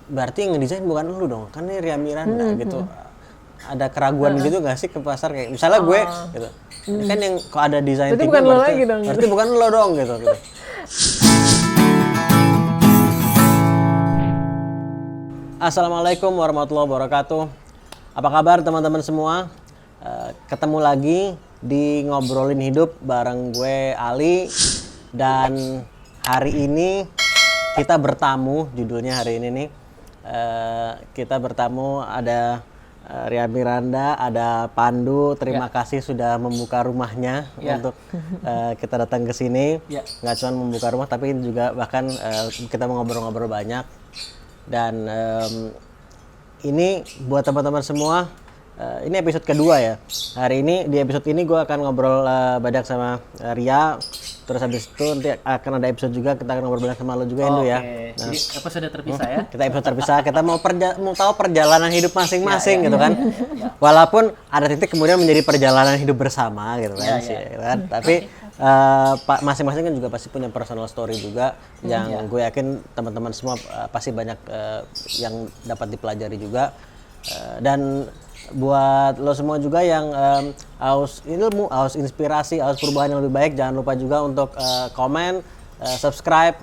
berarti yang ngedesain bukan lu dong, kan ini Ria Miranda gitu. Ada keraguan gitu nggak sih ke pasar kayak misalnya gue gitu. Ini kan yang kok ada desain Berarti tiga bukan lo lagi dong. berarti bukan lo dong gitu. Assalamualaikum warahmatullahi wabarakatuh. Apa kabar teman-teman semua? Ketemu lagi di Ngobrolin Hidup bareng gue Ali. Dan hari ini kita bertamu, judulnya hari ini nih. Kita bertamu ada Ria Miranda, ada Pandu. Terima kasih sudah membuka rumahnya untuk kita datang ke sini. Nggak cuma membuka rumah, tapi juga bahkan kita mau ngobrol-ngobrol banyak. Dan ini buat teman-teman semua, ini episode kedua ya. Hari ini di episode ini gue akan ngobrol banyak sama Ria. Terus habis itu nanti akan ada episode juga kita akan ngobrol banyak sama lo juga, Endo ya. Nah, jadi episode terpisah ya. Kita episode terpisah. Kita mau tahu perjalanan hidup masing-masing gitu kan. Walaupun ada titik kemudian menjadi perjalanan hidup bersama gitu kan sih. Kan? Tapi masing-masing kan juga pasti punya personal story juga yang gue yakin teman-teman semua pasti banyak yang dapat dipelajari juga. Dan buat lo semua juga yang haus ilmu, haus inspirasi, haus perubahan yang lebih baik, jangan lupa juga untuk komen, subscribe,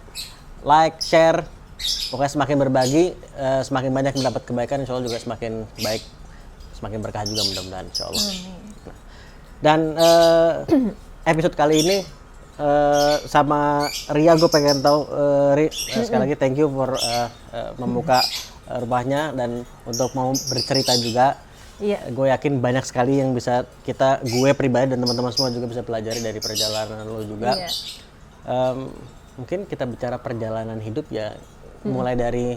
like, share. Pokoknya semakin berbagi, semakin banyak mendapat kebaikan, insya Allah juga semakin baik, semakin berkah juga mudah-mudahan insya Allah. Nah, dan episode kali ini sama Ria gue pengen tahu, sekali lagi thank you for membuka rumahnya dan untuk mau bercerita juga. Gue yakin banyak sekali yang bisa gue pribadi dan teman-teman semua juga bisa pelajari dari perjalanan lo juga. Mungkin kita bicara perjalanan hidup ya, mulai dari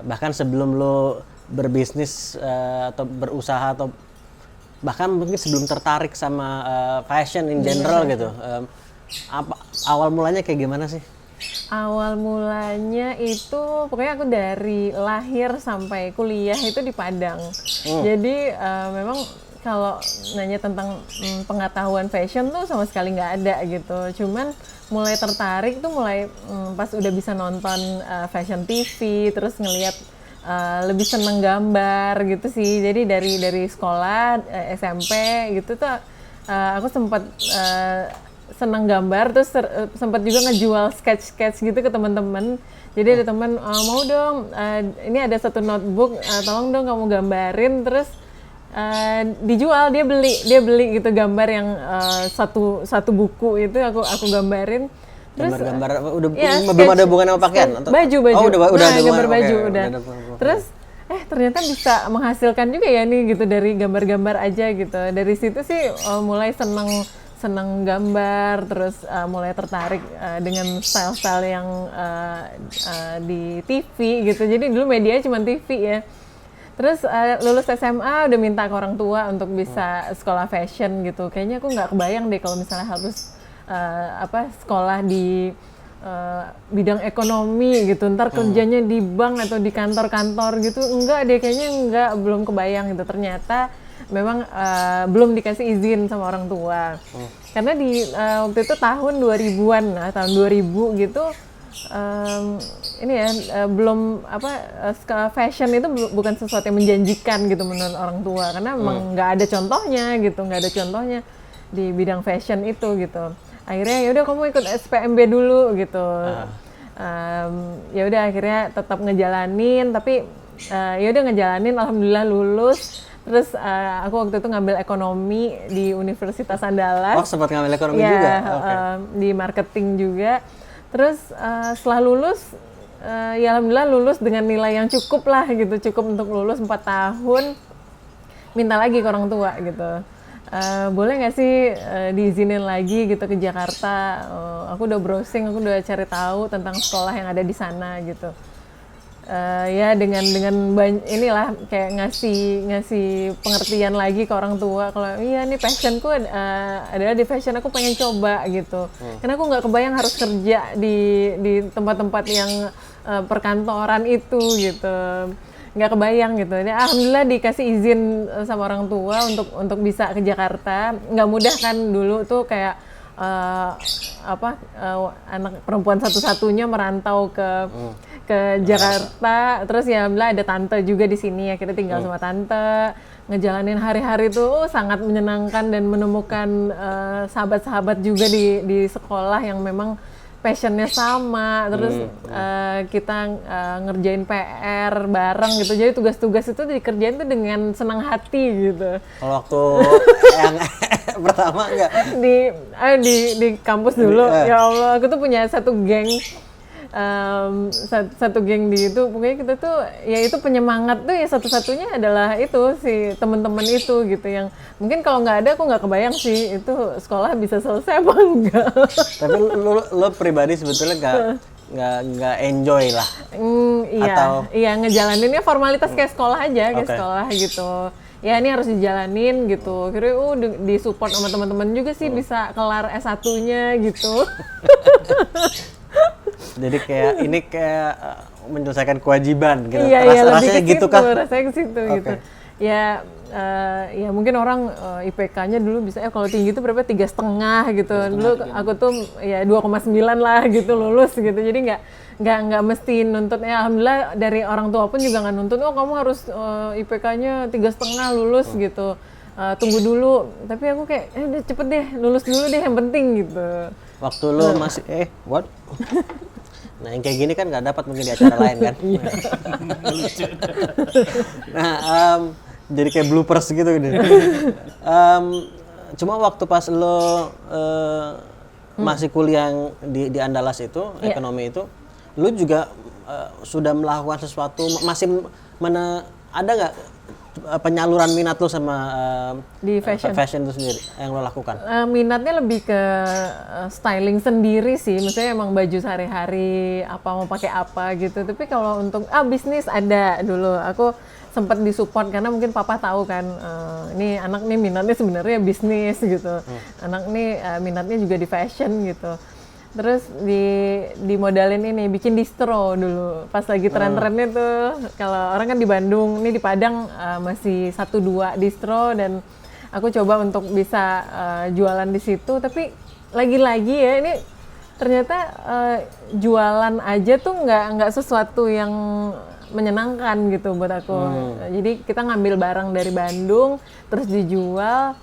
bahkan sebelum lo berbisnis atau berusaha atau bahkan mungkin sebelum tertarik sama fashion in general gitu. Awal mulanya kayak gimana sih? Awal mulanya itu pokoknya aku dari lahir sampai kuliah itu di Padang. Jadi memang kalau nanya tentang pengetahuan fashion tuh sama sekali nggak ada gitu. Cuman mulai tertarik tuh mulai pas udah bisa nonton fashion TV, terus ngelihat lebih seneng gambar gitu sih. Jadi dari sekolah SMP gitu tuh aku sempat senang gambar, terus sempat juga ngejual sketch gitu ke teman-teman. Jadi ada teman mau dong, ini ada satu notebook, tolong dong kamu gambarin, terus dijual, dia beli gitu gambar yang satu buku itu aku gambarin. Terus gambar udah belum ada hubungan sama pakaian atau baju. Udah ada gambar baju okay, udah. Terus ternyata bisa menghasilkan juga ya nih gitu dari gambar-gambar aja gitu. Dari situ sih mulai senang gambar, terus mulai tertarik dengan style-style yang di TV gitu. Jadi dulu medianya cuma TV ya. Terus lulus SMA udah minta ke orang tua untuk bisa sekolah fashion gitu. Kayaknya aku nggak kebayang deh kalau misalnya harus sekolah di bidang ekonomi gitu. Ntar kerjanya di bank atau di kantor-kantor gitu. Enggak deh, kayaknya belum kebayang gitu. Ternyata memang belum dikasih izin sama orang tua. Karena di waktu itu tahun 2000-an lah, tahun 2000 gitu, belum fashion itu bukan sesuatu yang menjanjikan gitu menurut orang tua, karena memang nggak ada contohnya di bidang fashion itu gitu. Akhirnya ya udah kamu ikut SPMB dulu gitu. Ya udah akhirnya tetap ngejalanin, tapi alhamdulillah lulus. Terus aku waktu itu ngambil ekonomi di Universitas Andalas. Oh, sempat ngambil ekonomi juga? Di marketing juga. Terus setelah lulus, ya alhamdulillah lulus dengan nilai yang cukup lah gitu. Cukup untuk lulus 4 tahun. Minta lagi ke orang tua gitu. Boleh nggak sih diizinin lagi gitu ke Jakarta? Aku udah browsing, aku udah cari tahu tentang sekolah yang ada di sana gitu. Ya dengan inilah kayak ngasih pengertian lagi ke orang tua kalau iya nih passionku adalah di fashion, aku pengen coba gitu. Karena aku nggak kebayang harus kerja di tempat-tempat yang perkantoran itu gitu, nggak kebayang gitu. Jadi alhamdulillah dikasih izin sama orang tua untuk bisa ke Jakarta. Nggak mudah kan dulu tuh kayak anak perempuan satu-satunya merantau ke ke Jakarta, terus ya alhamdulillah ada tante juga di sini, akhirnya tinggal sama tante, ngejalanin hari-hari tuh sangat menyenangkan dan menemukan sahabat-sahabat juga di sekolah yang memang passionnya sama, terus kita ngerjain PR bareng gitu, jadi tugas-tugas itu dikerjain tuh dengan senang hati gitu. Kalau waktu yang pertama enggak di kampus dulu, ya Allah, aku tuh punya satu geng. Satu geng di itu, pokoknya kita tuh ya itu penyemangat tuh ya satu-satunya adalah itu si teman-teman itu gitu, yang mungkin kalau nggak ada aku nggak kebayang sih itu sekolah bisa selesai apa enggak. Tapi lo pribadi sebetulnya nggak enjoy lah. Iya, Atau iya ngejalaninnya formalitas kayak sekolah aja, kayak sekolah gitu. Ya ini harus dijalanin gitu. Kira disupport sama teman-teman juga sih bisa kelar S1-nya gitu. Jadi kayak menyelesaikan kewajiban gitu. Iya, Rasanya gitu kan? Rasanya ke situ gitu. Ya, ya mungkin orang IPK-nya dulu bisa kalau tinggi itu berapa 3,5 gitu. Dulu aku tuh ya 2,9 lah gitu lulus gitu. Jadi nggak mesti nuntut. Ya alhamdulillah dari orang tua pun juga nggak nuntut. Oh kamu harus IPK-nya 3,5 lulus gitu. Tunggu dulu. Tapi aku kayak udah cepet deh, lulus dulu deh yang penting gitu. Waktu lo masih what? Nah yang kayak gini kan nggak dapat mungkin di acara lain kan? Nah jadi kayak bloopers gitu. Cuma waktu pas lo masih kuliah di Andalas itu, ekonomi itu, lo juga sudah melakukan sesuatu, masih ada nggak penyaluran minat lo sama di fashion itu sendiri yang lo lakukan? Minatnya lebih ke styling sendiri sih, maksudnya emang baju sehari-hari apa mau pakai apa gitu. Tapi kalau untuk bisnis ada dulu, aku sempat disupport karena mungkin papa tahu kan, ini anak nih minatnya sebenarnya bisnis gitu, anak nih minatnya juga di fashion gitu. Terus dimodalin ini bikin distro dulu pas lagi tren-trennya tuh. Kalau orang kan di Bandung, ini di Padang masih 1-2 distro, dan aku coba untuk bisa jualan di situ. Tapi lagi-lagi ya ini ternyata jualan aja tuh nggak sesuatu yang menyenangkan gitu buat aku. Jadi kita ngambil barang dari Bandung terus dijual,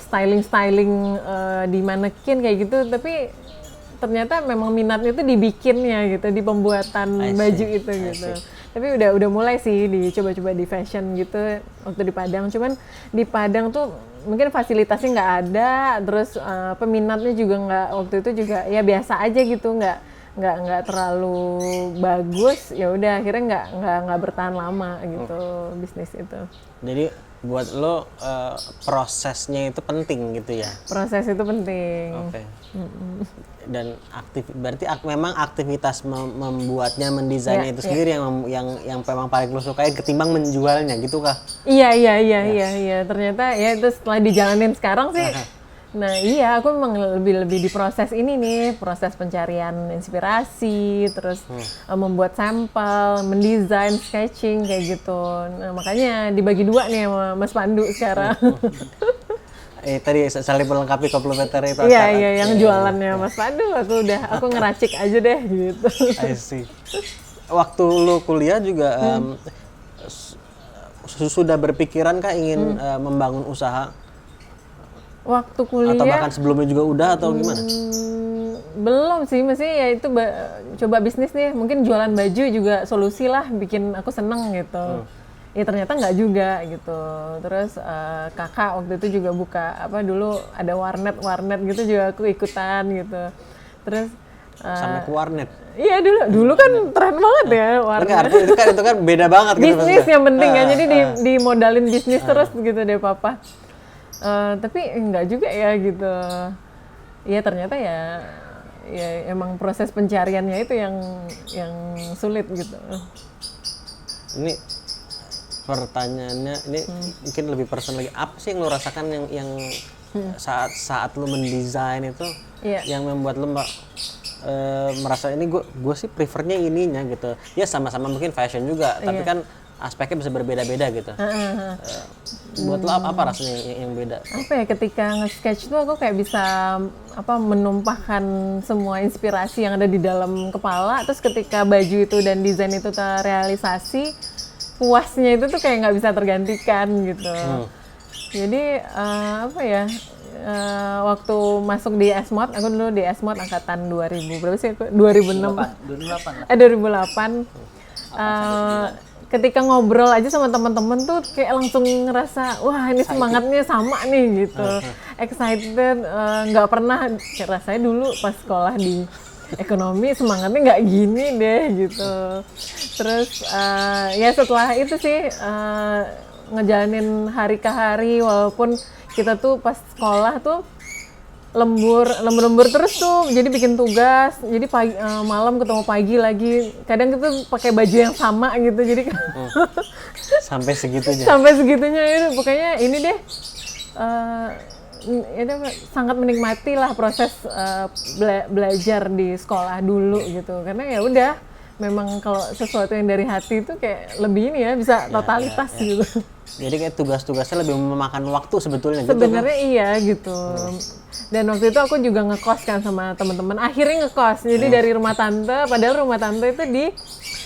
styling di manekin kayak gitu, tapi ternyata memang minatnya itu dibikinnya gitu, di pembuatan baju itu gitu. Tapi udah mulai sih dicoba-coba di fashion gitu waktu di Padang. Cuman di Padang tuh mungkin fasilitasnya nggak ada, terus peminatnya juga nggak, waktu itu juga ya biasa aja gitu, nggak terlalu bagus. Ya udah akhirnya nggak bertahan lama gitu bisnis itu. Jadi buat lo prosesnya itu penting gitu ya? Proses itu penting. Oke. Dan berarti memang aktivitas membuatnya, mendesainnya itu sendiri yang memang paling lo sukai ketimbang menjualnya gitu kah? Iya. Ternyata ya itu setelah dijalanin sekarang sih. Nah iya, aku memang lebih di proses ini nih, proses pencarian inspirasi, terus membuat sampel, mendesain, sketching kayak gitu. Nah makanya dibagi dua nih sama Mas Pandu sekarang. Tadi saling melengkapi komplementer itu. Iya, yang jualannya Mas Pandu, aku ngeracik aja deh gitu. I see. Waktu lu kuliah juga sudah berpikiran kah ingin membangun usaha? Waktu kuliah atau bahkan sebelumnya juga udah atau gimana? Belum sih, masih ya itu coba bisnis nih, mungkin jualan baju juga solusi lah, bikin aku seneng gitu. Ya ternyata nggak juga gitu. Terus kakak waktu itu juga buka dulu ada warnet gitu, juga aku ikutan gitu. Terus sampai ke warnet. Iya dulu kan tren banget ya warnet. Itu kan beda banget gitu. Bisnis yang penting ya, jadi dimodalin bisnis terus gitu deh papa. Tapi enggak juga ya gitu. Ya ternyata ya emang proses pencariannya itu yang sulit gitu. Ini pertanyaannya ini mungkin lebih personal lagi. Apa sih yang lo rasakan yang saat lo mendesain itu yang membuat lo merasa ini gue sih prefernya ininya gitu. Ya sama-sama mungkin fashion juga, tapi kan aspeknya bisa berbeda-beda gitu. Buat lo apa rasanya yang beda? Apa ya, ketika nge-sketch tuh aku kayak bisa menumpahkan semua inspirasi yang ada di dalam kepala, terus ketika baju itu dan desain itu terrealisasi, puasnya itu tuh kayak nggak bisa tergantikan gitu. Jadi waktu masuk di Esmod, aku dulu di Esmod angkatan 2000 berapa sih aku? 2006. 2008. Ketika ngobrol aja sama teman-teman tuh kayak langsung ngerasa wah ini semangatnya sama nih gitu. Excited, nggak pernah rasanya dulu pas sekolah di ekonomi semangatnya nggak gini deh gitu. Terus ya setelah itu sih ngejalanin hari ke hari, walaupun kita tuh pas sekolah tuh lembur terus tuh, jadi bikin tugas, jadi pagi, malam ketemu pagi lagi, kadang kita pakai baju yang sama gitu, jadi sampai segitunya. Sampai segitunya itu pokoknya ini deh, itu sangat menikmati lah proses belajar di sekolah dulu gitu, karena ya udah memang kalau sesuatu yang dari hati itu kayak lebih ini ya bisa totalitas gitu. Jadi kayak tugas-tugasnya lebih memakan waktu sebetulnya. Sebenarnya gitu, iya gitu. Dan waktu itu aku juga ngekos kan sama teman-teman. Akhirnya ngekos. Jadi dari rumah tante, padahal rumah tante itu di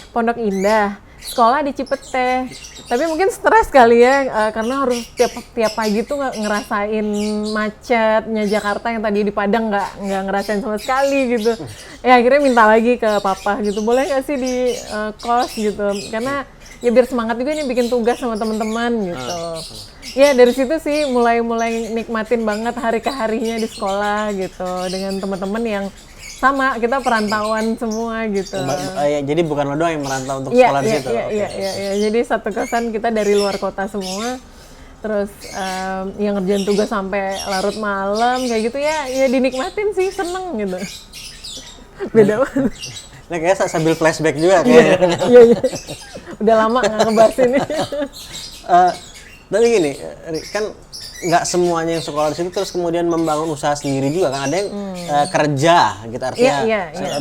Pondok Indah. Sekolah di Cipete. Tapi mungkin stres kali ya, karena harus tiap pagi tuh ngerasain macetnya Jakarta yang tadi di Padang nggak ngerasain sama sekali gitu. Ya akhirnya minta lagi ke papa gitu, boleh nggak sih di kos gitu. Karena ya biar semangat juga nih bikin tugas sama teman-teman gitu. Ya dari situ sih mulai nikmatin banget hari ke harinya di sekolah gitu dengan teman-teman yang sama, kita perantauan semua gitu. Jadi bukan lo doang yang merantau untuk sekolah di situ. Iya. Jadi satu kosan kita dari luar kota semua. Terus yang ngerjain tugas sampai larut malam kayak gitu ya dinikmatin sih, seneng gitu. Beda banget. Nah kayaknya sambil flashback juga kayaknya. Iya. Udah lama nggak ngebahas ini. Tapi gini, kan nggak semuanya yang sekolah di situ terus kemudian membangun usaha sendiri juga kan, ada yang kerja gitu, artinya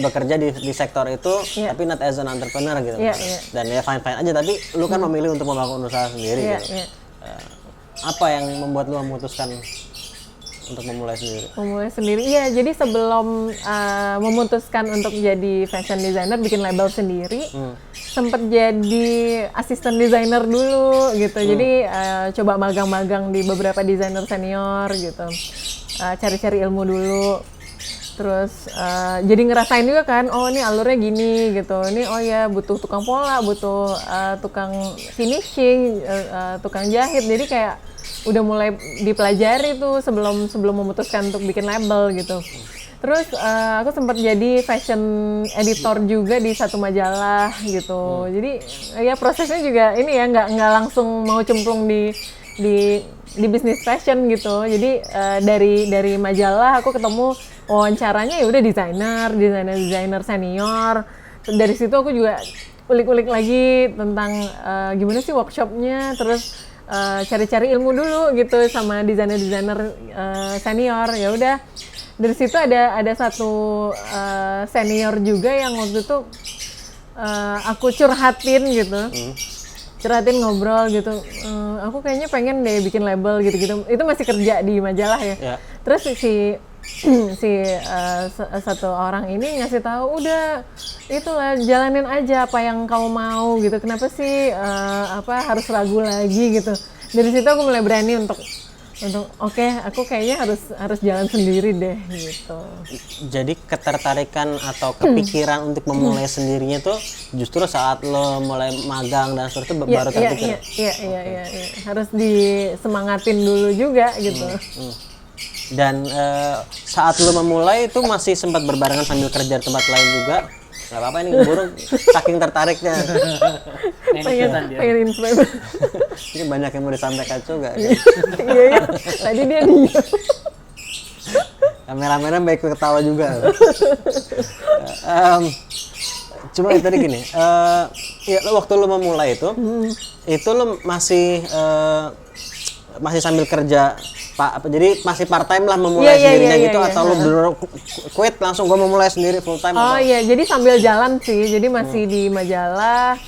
bekerja di sektor itu tapi not as an entrepreneur gitu. Dan ya fine aja, tapi lu kan memilih untuk membangun usaha sendiri gitu. Apa yang membuat lu memutuskan untuk memulai sendiri? Memulai sendiri, iya. Jadi sebelum memutuskan untuk jadi fashion designer, bikin label sendiri, sempet jadi asisten desainer dulu gitu. Jadi coba magang-magang di beberapa desainer senior gitu, cari-cari ilmu dulu. Terus jadi ngerasain juga kan, oh ini alurnya gini gitu, ini oh ya butuh tukang pola, butuh tukang finishing, tukang jahit. Jadi kayak udah mulai dipelajari tuh sebelum memutuskan untuk bikin label gitu. Terus aku sempat jadi fashion editor juga di satu majalah gitu. Jadi ya prosesnya juga ini ya nggak langsung mau cemplung di bisnis fashion gitu. Jadi dari majalah aku ketemu wawancaranya ya udah desainer senior. Dari situ aku juga ulik-ulik lagi tentang gimana sih workshopnya, terus cari-cari ilmu dulu gitu sama desainer senior. Ya udah dari situ ada satu senior juga yang waktu itu aku curhatin gitu, curhatin ngobrol gitu, aku kayaknya pengen deh bikin label gitu-gitu. Itu masih kerja di majalah ya. Terus si satu orang ini ngasih tahu, udah itulah jalanin aja apa yang kamu mau gitu, kenapa sih harus ragu lagi gitu. Dari situ aku mulai berani untuk oke, aku kayaknya harus jalan sendiri deh gitu. Jadi ketertarikan atau kepikiran untuk memulai sendirinya tuh justru saat lo mulai magang dan seterusnya baru terpikir. Iya. Harus disemangatin dulu juga gitu. Dan saat lo memulai itu masih sempat berbarengan sambil kerja di tempat lain juga? Gak apa-apa, ini burung saking tertariknya. pengen influencer. Ini banyak yang mau disampaikan juga. Iya. Tadi dia diam. Kameramen baik ketawa juga. Cuma tadi gini, ya waktu lo memulai itu lo masih sambil kerja, jadi masih part time lah memulai sendirinya gitu, atau lo bener quit langsung gue memulai sendiri full time? Oh iya, jadi sambil jalan sih, jadi masih di majalah,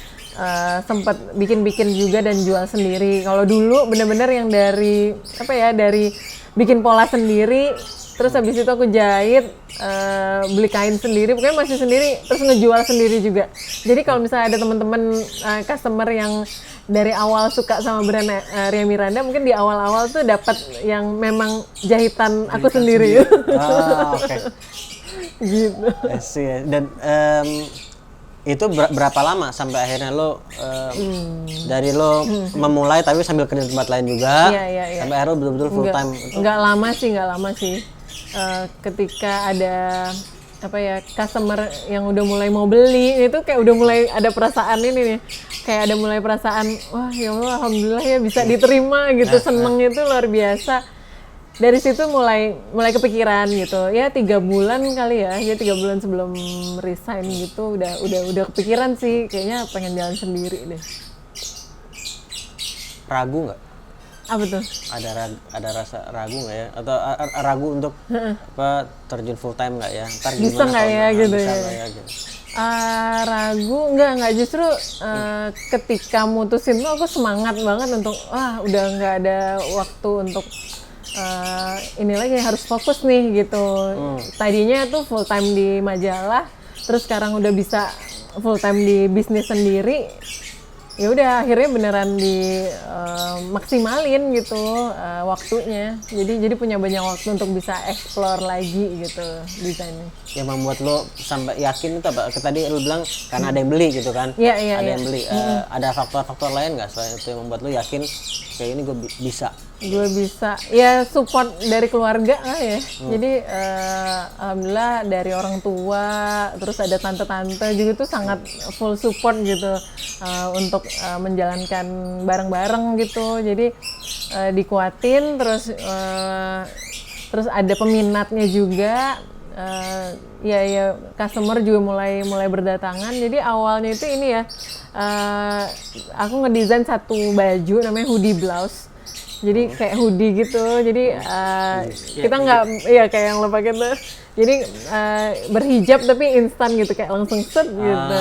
sempat bikin-bikin juga dan jual sendiri. Kalau dulu bener-bener yang dari dari bikin pola sendiri, terus habis itu aku jahit, beli kain sendiri, pokoknya masih sendiri, terus ngejual sendiri juga. Jadi kalau misalnya ada teman-teman customer yang dari awal suka sama brand Ria Miranda, mungkin di awal-awal tuh dapat yang memang jahitan aku sendiri. Oke. Gitu. I see. Dan itu berapa lama sampai akhirnya lo dari lo memulai tapi sambil kerja di tempat lain juga, Iya. sampai akhirnya lo betul-betul full time? Nggak lama sih. Ketika ada customer yang udah mulai mau beli, itu kayak udah mulai ada perasaan ini nih, kayak ada mulai perasaan, wah ya Allah, alhamdulillah ya bisa diterima gitu, seneng itu luar biasa. Dari situ mulai kepikiran gitu, ya 3 bulan kali ya 3 bulan sebelum resign gitu, udah kepikiran sih, kayaknya pengen jalan sendiri deh. Ragu nggak? Apa tuh? Ada rasa ragu nggak ya? Atau ragu untuk terjun full time nggak ya? Ntar Bisa gimana nggak ya kalau gitu bisa ya? nggak ya, gitu. Ragu nggak justru ketika mutusin tuh aku semangat banget untuk udah nggak ada waktu untuk ini lagi, harus fokus nih gitu. Tadinya tuh full time di majalah, terus sekarang udah bisa full time di bisnis sendiri. Ya udah akhirnya beneran di maksimalin gitu waktunya. Jadi punya banyak waktu untuk bisa explore lagi gitu desainnya. Yang membuat lo sampai yakin itu apa? Tadi lo bilang karena ada yang beli gitu kan? Iya. Ada yang beli. Ada faktor-faktor lain nggak selain itu yang membuat lo yakin kayak ini gue bisa? Gue bisa, ya support dari keluarga lah ya. Jadi alhamdulillah dari orang tua, terus ada tante-tante juga tuh sangat full support gitu untuk menjalankan bareng-bareng gitu. Jadi dikuatin, terus ada peminatnya juga. Ya customer juga mulai berdatangan. Jadi awalnya itu ini ya, aku ngedesain satu baju namanya hoodie blouse. Jadi kayak hoodie gitu, jadi kita nggak, kayak yang lo pakai tuh, jadi berhijab tapi instan gitu, kayak langsung set gitu.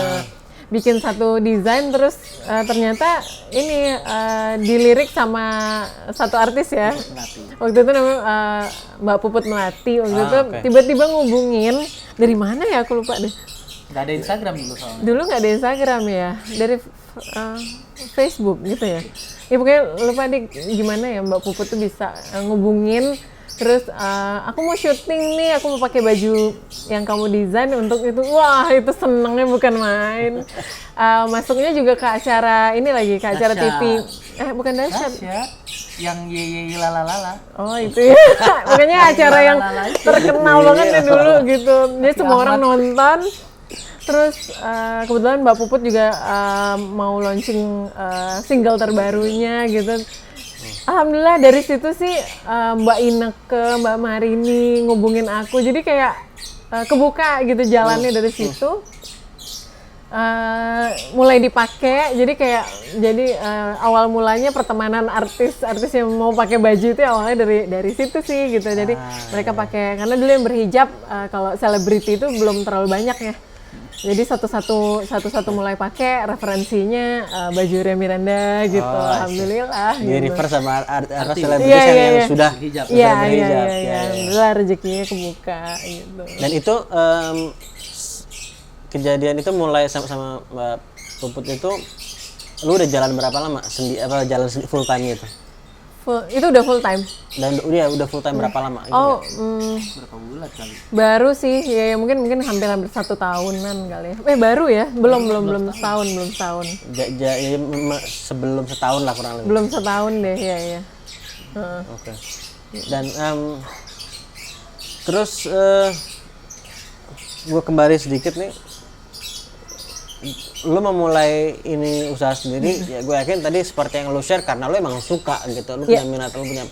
Bikin satu desain, terus ternyata ini dilirik sama satu artis ya, waktu itu namanya Mbak Puput Melati, waktu itu tiba-tiba ngubungin, dari mana ya aku lupa deh. Nggak ada Instagram dulu soalnya. Dulu nggak ada Instagram ya, dari Facebook gitu ya. Ya pokoknya lupa deh gimana ya Mbak Puput tuh bisa ngubungin, terus aku mau syuting nih, aku mau pakai baju yang kamu desain untuk itu. Wah itu senengnya bukan main. Masuknya juga ke acara ini lagi, ke acara TV. Bukan Dahsyat. Yang ye lalalala. Oh itu ya. Pokoknya acara yang terkenal banget ya dulu gitu. Jadi semua orang nonton. Terus kebetulan Mbak Puput juga mau launching single terbarunya gitu. Alhamdulillah dari situ sih Mbak Ineke, Mbak Marini ngubungin aku. Jadi kayak kebuka gitu jalannya dari situ. Mulai dipakai. Jadi awal mulanya pertemanan artis yang mau pakai baju itu awalnya dari situ sih gitu. Jadi mereka pakai, karena dulu yang berhijab kalau selebriti itu belum terlalu banyak ya. Jadi satu-satu mulai pakai, referensinya baju Ria Miranda gitu. Alhamdulillah. Di gitu. refer sama artis selebritis yang sudah berhijab. Iya. Alhamdulillah rezekinya kebuka gitu. Dan itu kejadian itu mulai sama Mbak Puput itu, lu udah jalan berapa lama jalan full time gitu? Itu udah full time. Dan udah full time berapa lama? Berapa bulan kali? Baru sih, ya mungkin hampir 1 tahunan kali ya. Baru ya, belum setahun. Sebelum setahun lah kurang lebih. Belum setahun deh, ya. Oke. Dan terus gue kembali sedikit nih. Lu memulai ini usaha sendiri, ya gue yakin tadi seperti yang lu share karena lu emang suka gitu, lu punya minat, lu punya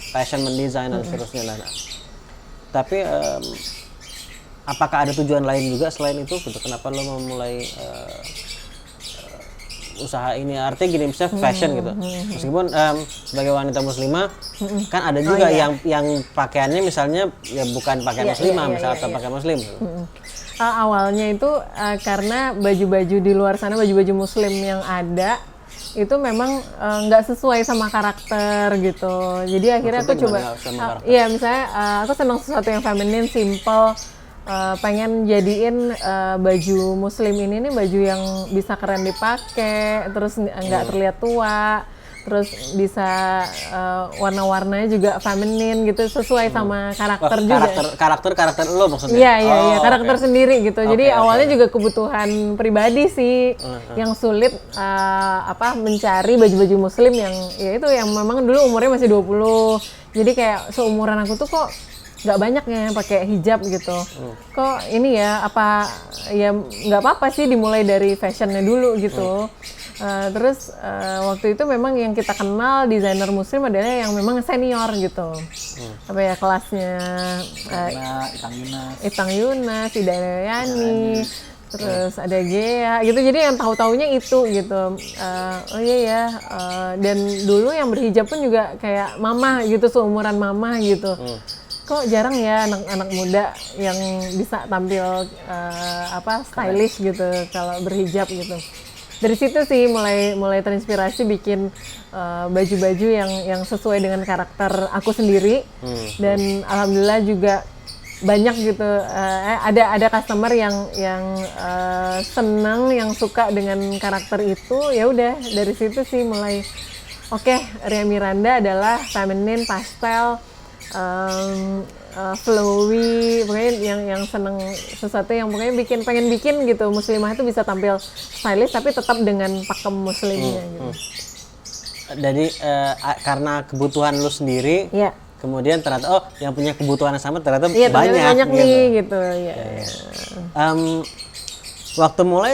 passion mendesain dan seterusnya. Tapi apakah ada tujuan lain juga selain itu? Gitu? Kenapa lu memulai usaha ini? Artinya gini, misalnya fashion gitu. Meskipun sebagai wanita muslimah kan ada juga yang pakaiannya misalnya ya bukan pakaian muslimah, misalnya atau pakaian muslim. Awalnya itu karena baju-baju di luar sana, baju-baju muslim yang ada itu memang nggak sesuai sama karakter gitu. Jadi akhirnya aku Maksudnya coba, gimana nggak sama karakter? iya misalnya aku senang sesuatu yang feminin, simple, pengen jadiin baju muslim ini nih baju yang bisa keren dipakai, terus nggak terlihat tua, terus bisa warna-warnanya juga feminin gitu, sesuai sama karakter juga. Karakter lo maksudnya? Iya, Oh, karakter oke. sendiri gitu. Jadi Oke, awalnya oke. juga kebutuhan pribadi sih yang sulit mencari baju-baju muslim yang ya itu yang memang dulu umurnya masih 20. Jadi kayak seumuran aku tuh kok nggak banyak yang pakai hijab gitu. Kok ini ya ya nggak apa-apa sih dimulai dari fashionnya dulu gitu. Terus waktu itu memang yang kita kenal desainer muslim adalah yang memang senior gitu. Apa ya kelasnya Karena Itang Yunas. Itang Yunas, Ida Yani, terus ada Gea gitu. Jadi yang tahu-taunya itu gitu. Oh iya ya. Dan dulu yang berhijab pun juga kayak mama gitu, seumuran mama gitu. Kok jarang ya anak-anak muda yang bisa tampil stylish gitu kalau berhijab gitu. Dari situ sih mulai terinspirasi bikin baju-baju yang sesuai dengan karakter aku sendiri. Dan alhamdulillah juga banyak gitu, ada customer yang senang, yang suka dengan karakter itu. Ya udah dari situ sih mulai oke, Ria Miranda adalah feminine, pastel, flowy, pokoknya yang seneng sesuatu yang pokoknya pengen bikin gitu muslimah itu bisa tampil stylish tapi tetap dengan pakem muslimnya gitu. Jadi karena kebutuhan lu sendiri, Iya. kemudian ternyata yang punya kebutuhan yang sama ternyata Iya, ternyata banyak gitu. nih gitu ya. Waktu mulai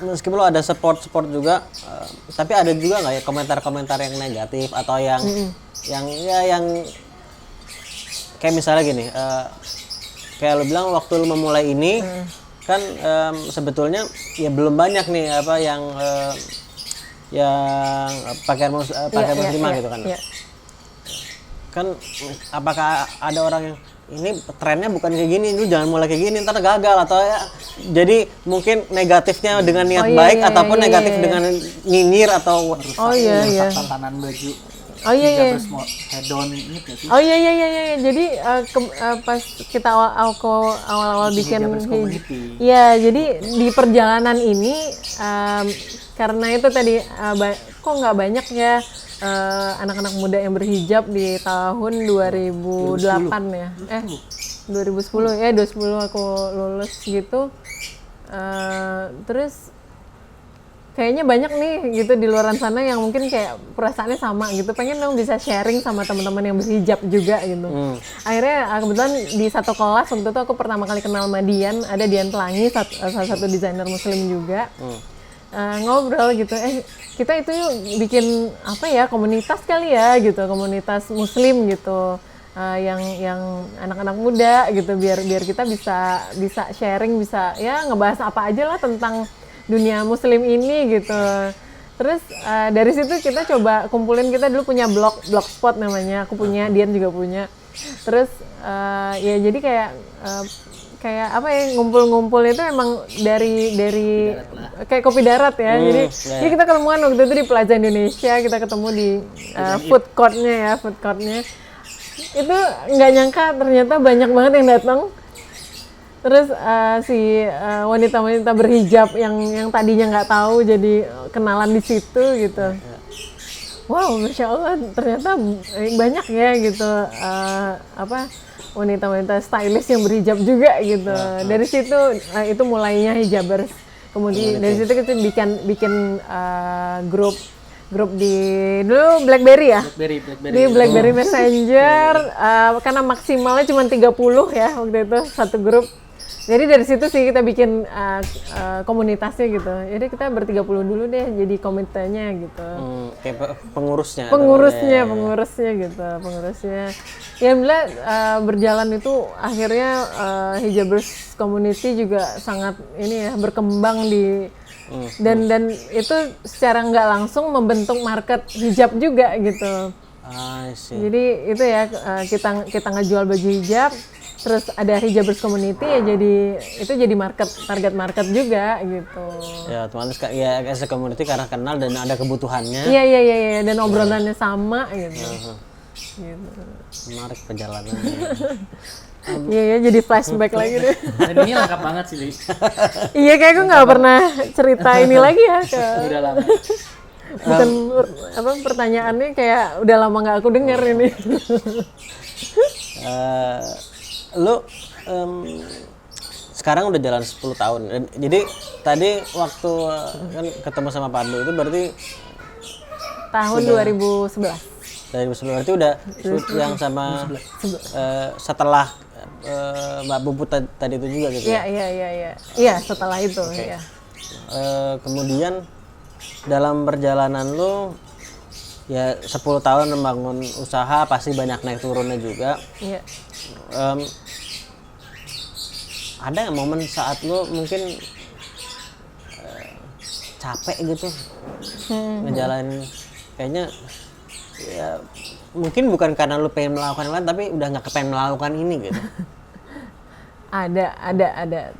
meskipun lo ada support juga, tapi ada juga nggak ya komentar-komentar yang negatif atau yang kayak misalnya gini, kayak lo bilang waktu lo memulai ini kan sebetulnya ya belum banyak nih yang pakaian muslimah gitu kan. Iya. Kan apakah ada orang yang ini trennya bukan kayak gini, lu jangan mulai kayak gini, ntar gagal atau ya jadi mungkin negatifnya dengan niat baik ataupun negatif dengan nyinyir atau Merusak tatanan baju. Hijabers head on ini gak sih? Oh iya. Jadi pas kita awal-awal bikin Hijabers community. iya, jadi di perjalanan ini karena itu tadi kok nggak banyak ya anak-anak muda yang berhijab di tahun 2008 ya. 2010 ya, 2010 aku lulus gitu. Terus kayaknya banyak nih gitu di luaran sana yang mungkin kayak perasaannya sama gitu, pengen dong bisa sharing sama teman-teman yang berhijab juga gitu. Akhirnya kebetulan di satu kelas waktu itu aku pertama kali kenal sama Dian, ada Dian Pelangi, salah satu desainer muslim juga. Ngobrol gitu, kita itu yuk bikin komunitas kali ya gitu, komunitas muslim gitu. Yang anak-anak muda gitu, biar kita bisa sharing, bisa ya ngebahas apa aja lah tentang dunia muslim ini gitu. Terus dari situ kita coba kumpulin, kita dulu punya blogspot namanya, aku punya, Dian juga punya. Terus ya jadi kayak ngumpul-ngumpul itu emang dari kayak kopi darat ya. Jadi kita ketemuan waktu itu di Plaza Indonesia, kita ketemu di food courtnya. Itu nggak nyangka ternyata banyak banget yang datang. Terus si wanita-wanita berhijab yang tadinya nggak tahu jadi kenalan di situ gitu. Wow, Masya Allah ternyata banyak ya gitu wanita-wanita stylish yang berhijab juga gitu. Dari situ itu mulainya hijabers. Kemudian dari situ kita bikin grup di dulu BlackBerry ya. Di BlackBerry Messenger karena maksimalnya cuma 30 ya waktu itu satu grup. Jadi dari situ sih kita bikin komunitasnya gitu. Jadi kita ber-30 dulu deh jadi komitenya gitu. Kayak pengurusnya gitu. Ya alhamdulillah berjalan itu akhirnya hijabers community juga sangat ini ya berkembang dan itu secara nggak langsung membentuk market hijab juga gitu. Jadi itu ya kita ngejual baju hijab, terus ada hijabers community ya, jadi itu jadi target market juga gitu. Ya otomatis ya as a community karena kenal dan ada kebutuhannya. Iya, dan obrolannya sama gitu. Gitu. Menarik perjalanan. Iya, jadi flashback lagi deh. Dan ini lengkap banget sih, Li. Iya, kayak gue nggak pernah cerita ini lagi ya ke. Udah lama. Bukan pertanyaannya kayak udah lama nggak aku denger ini. Lu sekarang udah jalan 10 tahun. Jadi tadi waktu kan ketemu sama Pandu itu berarti tahun 2011. dari berarti udah shoot yang sama setelah Mbak Puput tadi itu juga gitu. Iya, setelah itu ya. Kemudian dalam perjalanan lu ya 10 tahun membangun usaha pasti banyak naik turunnya juga. Iya. Ada nggak momen saat lu mungkin capek gitu ngejalanin kayaknya ya mungkin bukan karena lu pengen melakukan yang lain tapi udah nggak kepengen melakukan ini gitu. Ada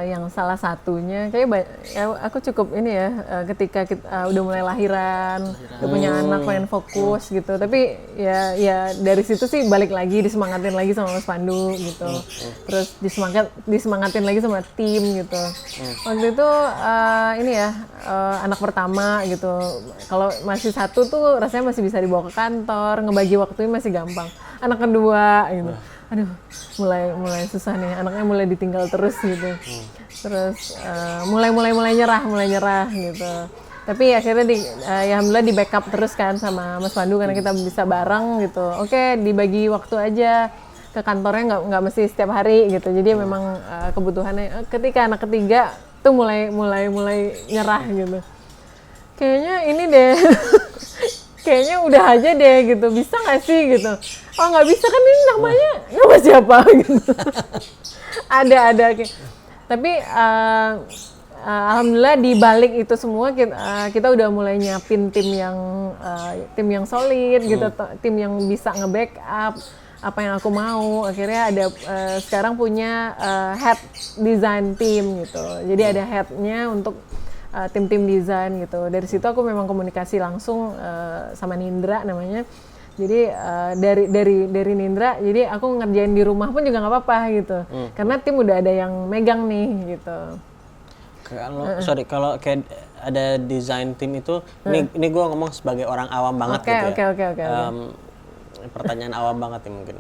yang salah satunya kayak ya aku cukup ini ya ketika kita udah mulai lahiran, udah punya anak pengen fokus gitu. Tapi ya dari situ sih balik lagi disemangatin lagi sama Mas Pandu gitu. Terus disemangatin lagi sama tim gitu. Waktu itu ini ya anak pertama gitu. Kalau masih satu tuh rasanya masih bisa dibawa ke kantor, ngebagi waktunya masih gampang. Anak kedua gitu. Aduh, mulai susah nih, anaknya mulai ditinggal terus gitu. Terus mulai nyerah gitu. Tapi akhirnya ya alhamdulillah di backup terus kan sama Mas Pandu karena kita bisa bareng gitu. Oke, dibagi waktu aja ke kantornya, nggak mesti setiap hari gitu. Jadi memang kebutuhannya ketika anak ketiga tuh mulai nyerah gitu. Kayaknya ini deh. Kayaknya udah aja deh gitu, bisa nggak sih gitu? Oh nggak bisa kan ini namanya nama siapa gitu? ada tapi alhamdulillah di balik itu semua kita udah mulai nyiapin tim yang solid gitu, tim yang bisa nge-backup apa yang aku mau. Akhirnya ada sekarang punya head design team gitu, jadi ada headnya untuk tim-tim desain gitu. Dari situ aku memang komunikasi langsung sama Nindra namanya. Jadi dari Nindra, jadi aku ngerjain di rumah pun juga nggak apa-apa gitu. Karena tim udah ada yang megang nih gitu. Kalau kayak ada desain tim itu, ini gue ngomong sebagai orang awam banget gitu ya. Oke. Pertanyaan awam banget ya mungkin.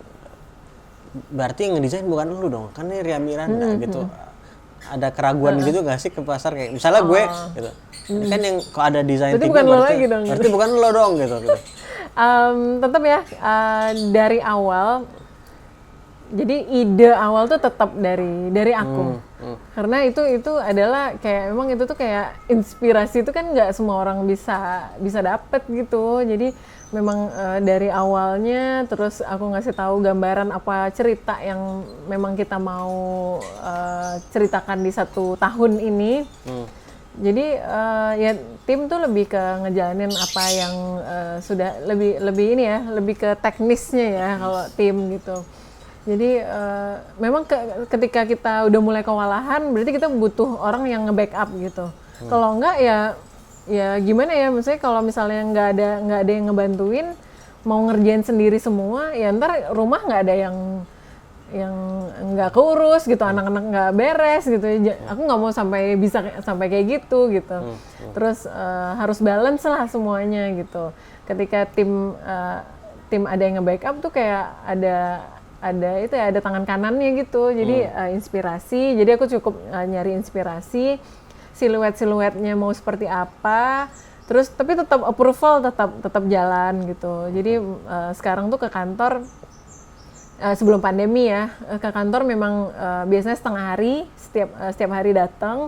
Berarti yang ngedesain bukan lu dong, kan ini Ria Miranda gitu. Ada keraguan gitu nggak sih ke pasar kayak misalnya gue gitu. Kan yang kalau ada desain tim bukan lo lagi dong. Berarti bukan lo dong gitu. Tetap ya dari awal. Jadi ide awal tuh tetap dari aku. Karena itu adalah kayak memang itu tuh kayak inspirasi itu kan nggak semua orang bisa dapet gitu. Jadi memang dari awalnya terus aku ngasih tahu gambaran apa cerita yang memang kita mau ceritakan di 1 tahun ini. Jadi ya tim tuh lebih ke ngejalanin apa yang sudah lebih ini ya, lebih ke teknisnya ya kalau tim gitu. Jadi memang ketika kita udah mulai kewalahan berarti kita butuh orang yang nge-backup gitu. Kalau enggak ya gimana ya, maksudnya kalau misalnya nggak ada yang ngebantuin, mau ngerjain sendiri semua, ya ntar rumah nggak ada yang nggak keurus gitu, anak-anak nggak beres gitu. Aku nggak mau sampai kayak gitu. Terus harus balance lah semuanya gitu. Ketika tim ada yang nge-backup tuh kayak ada tangan kanannya gitu. Jadi inspirasi. Jadi aku cukup nyari inspirasi. Siluetnya mau seperti apa, terus tapi tetap approval tetap jalan gitu. Jadi sekarang tuh ke kantor sebelum pandemi ya, ke kantor memang biasanya setengah hari, setiap hari datang.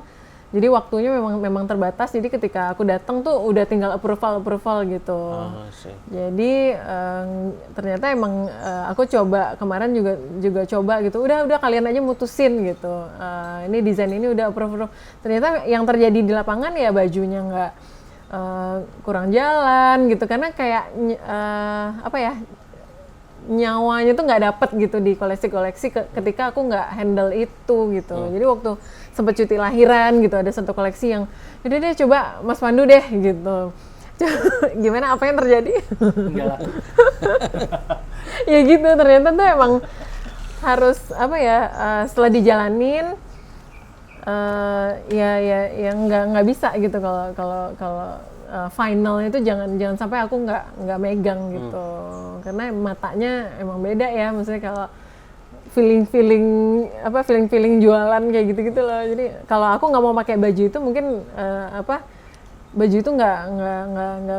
Jadi waktunya memang terbatas. Jadi ketika aku datang tuh udah tinggal approval gitu. Jadi ternyata emang aku coba kemarin juga coba gitu. Udah kalian aja mutusin gitu. Ini desain ini udah approve. Ternyata yang terjadi di lapangan ya bajunya nggak kurang jalan gitu. Karena kayak apa ya? nyawanya tuh nggak dapet gitu di koleksi-koleksi ketika aku nggak handle itu gitu. Jadi waktu sempet cuti lahiran gitu, ada satu koleksi yang udah deh coba Mas Pandu deh gitu. Gimana, apa yang terjadi? Enggak lah. Ya gitu, ternyata tuh emang harus apa ya, setelah dijalanin ya nggak bisa gitu kalau finalnya itu jangan sampai aku nggak megang gitu, karena matanya emang beda ya, maksudnya kalau feeling jualan kayak gitu loh. Jadi kalau aku nggak mau pakai baju itu mungkin baju itu nggak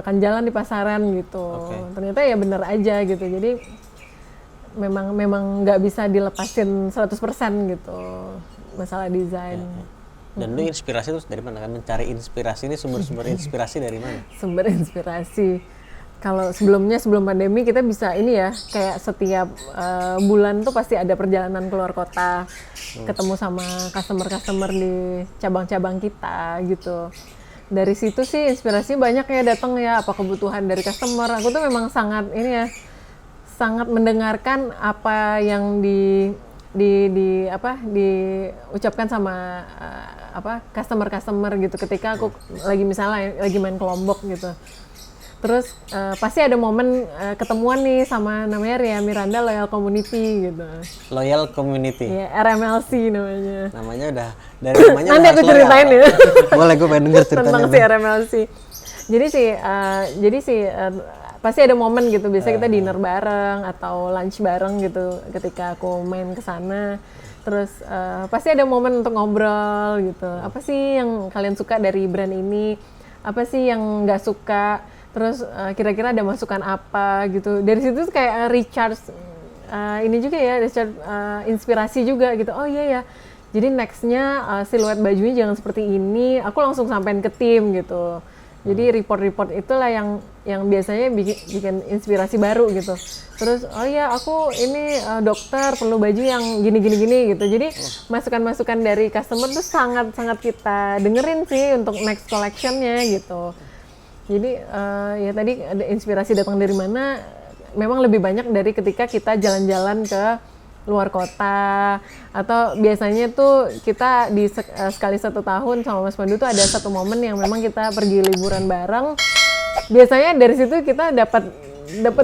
akan jalan di pasaran gitu. Ternyata ya bener aja gitu. Jadi memang nggak bisa dilepasin 100% gitu masalah desain. Dan lu inspirasi terus dari mana kan? Mencari inspirasi ini, sumber-sumber inspirasi dari mana? Sumber inspirasi. Kalau sebelum pandemi kita bisa ini ya, kayak setiap bulan tuh pasti ada perjalanan keluar kota, ketemu sama customer di cabang-cabang kita gitu. Dari situ sih inspirasi banyak ya datang ya, apa kebutuhan dari customer. Aku tuh memang sangat sangat mendengarkan apa yang diucapkan sama customer gitu ketika aku misalnya lagi main ke Lombok gitu. Terus pasti ada momen ketemuan nih sama namanya Ria Miranda Loyal Community gitu. Loyal Community. Iya, RMLC namanya. Namanya udah dari namanya. Nanti aku ceritain ya. Boleh, gue pengen denger ceritanya. Tentang si RMLC. Jadi sih pasti ada momen gitu, biasanya kita dinner bareng atau lunch bareng gitu ketika aku main ke sana. Terus pasti ada momen untuk ngobrol gitu. Apa sih yang kalian suka dari brand ini? Apa sih yang nggak suka? Terus kira-kira ada masukan apa gitu. Dari situ tuh kayak recharge ini juga ya, recharge inspirasi juga gitu. Oh iya ya. Jadi nextnya siluet bajunya jangan seperti ini. Aku langsung sampein ke tim gitu. Jadi report-report itulah yang biasanya bikin inspirasi baru gitu. Terus oh ya aku ini dokter perlu baju yang gini gitu. Jadi masukan-masukan dari customer tuh sangat kita dengerin sih untuk next collection-nya gitu. Jadi ya tadi ada inspirasi datang dari mana? Memang lebih banyak dari ketika kita jalan-jalan ke luar kota, atau biasanya tuh kita sekali 1 tahun sama Mas Pandu tuh ada satu momen yang memang kita pergi liburan bareng. Biasanya dari situ kita dapat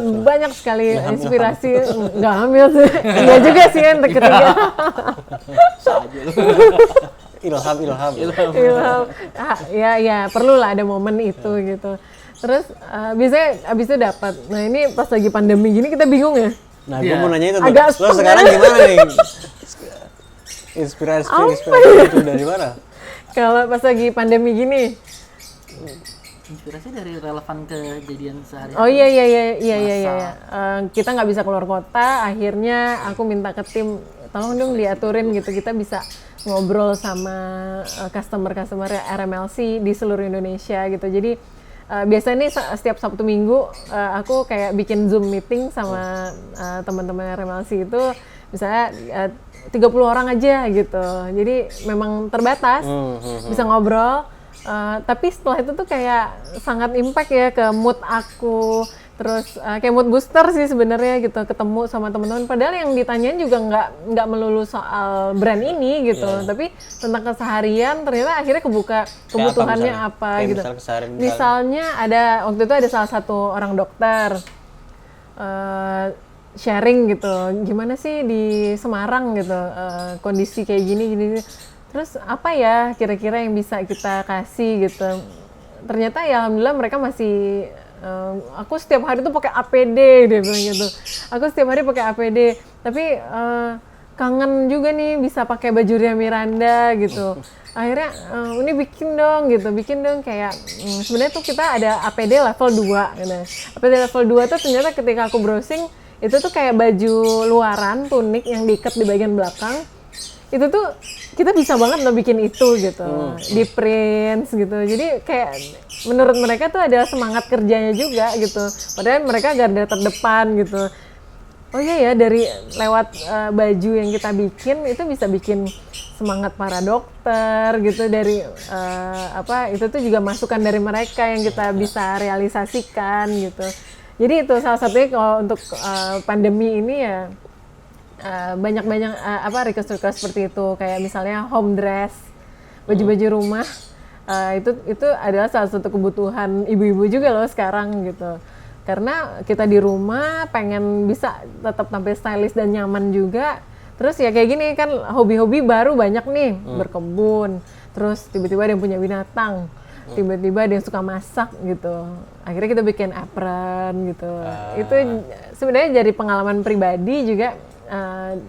banyak sekali inspirasi. Nggak hamil sih. Iya juga sih yang ketiga. Ilham. Ya perlulah ada momen itu gitu. Terus biasanya abis itu dapat. Nah ini pas lagi pandemi gini kita bingung ya. Nah, gue mau nanya itu tuh. Agak Lo sekarang gimana nih? Inspirasi itu dari mana? Kalau pas lagi pandemi gini. Inspirasi dari relevan kejadian sehari-hari. Oh iya. Kita nggak bisa keluar kota, akhirnya aku minta ke tim, tolong dong diaturin gitu. Kita bisa ngobrol sama customer RMLC di seluruh Indonesia gitu. Jadi biasanya nih setiap Sabtu Minggu aku kayak bikin Zoom meeting sama teman-teman RMLC itu misalnya 30 orang aja gitu. Jadi memang terbatas, bisa ngobrol. Tapi setelah itu tuh kayak sangat impact ya ke mood aku. Terus kayak mood booster sih sebenarnya gitu, ketemu sama teman-teman. Padahal yang ditanyain juga nggak melulu soal brand ini gitu, tapi tentang keseharian ternyata akhirnya kebuka kebutuhannya apa gitu. Misalnya ada waktu itu ada salah satu orang dokter sharing gitu, gimana sih di Semarang gitu kondisi kayak gini. Terus apa ya kira-kira yang bisa kita kasih gitu. Ternyata ya alhamdulillah mereka masih aku setiap hari tuh pakai APD, dia bilang gitu. Aku setiap hari pakai APD, tapi kangen juga nih bisa pakai baju Ria Miranda gitu. Akhirnya ini bikin dong kayak sebenarnya tuh kita ada APD level 2 gitu. APD level 2 tuh ternyata ketika aku browsing itu tuh kayak baju luaran tunik yang diikat di bagian belakang. Itu tuh kita bisa banget loh bikin itu gitu, di print gitu. Jadi kayak menurut mereka tuh ada semangat kerjanya juga gitu. Padahal mereka garda terdepan gitu. Oh iya ya, dari lewat baju yang kita bikin itu bisa bikin semangat para dokter gitu. Dari itu tuh juga masukan dari mereka yang kita bisa realisasikan gitu. Jadi itu salah satunya kalau untuk pandemi ini ya banyak-banyak request seperti itu, kayak misalnya home dress, baju-baju rumah. Itu adalah salah satu kebutuhan ibu-ibu juga loh sekarang gitu. Karena kita di rumah pengen bisa tetap tampil stylish dan nyaman juga. Terus ya kayak gini kan, hobi-hobi baru banyak nih, berkebun. Terus tiba-tiba ada yang punya binatang, tiba-tiba ada yang suka masak gitu. Akhirnya kita bikin apron gitu. Itu sebenarnya dari pengalaman pribadi juga,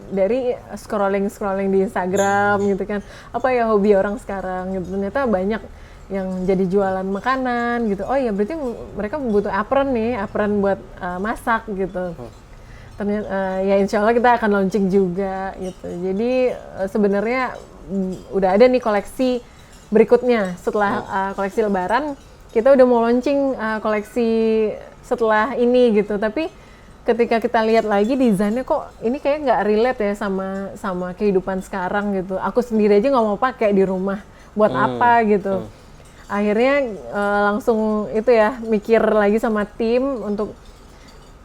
dari scrolling di Instagram gitu kan. Apa ya hobi orang sekarang gitu. Ternyata banyak yang jadi jualan makanan gitu. Oh iya, berarti mereka butuh apron nih, apron buat masak gitu. Ternyata ya insya Allah kita akan launching juga gitu. Jadi sebenarnya udah ada nih koleksi berikutnya setelah koleksi Lebaran. Kita udah mau launching koleksi setelah ini gitu. Tapi ketika kita lihat lagi desainnya, kok ini kayak nggak relate ya sama kehidupan sekarang gitu. Aku sendiri aja nggak mau pakai di rumah, buat apa gitu. Akhirnya langsung itu ya, mikir lagi sama tim untuk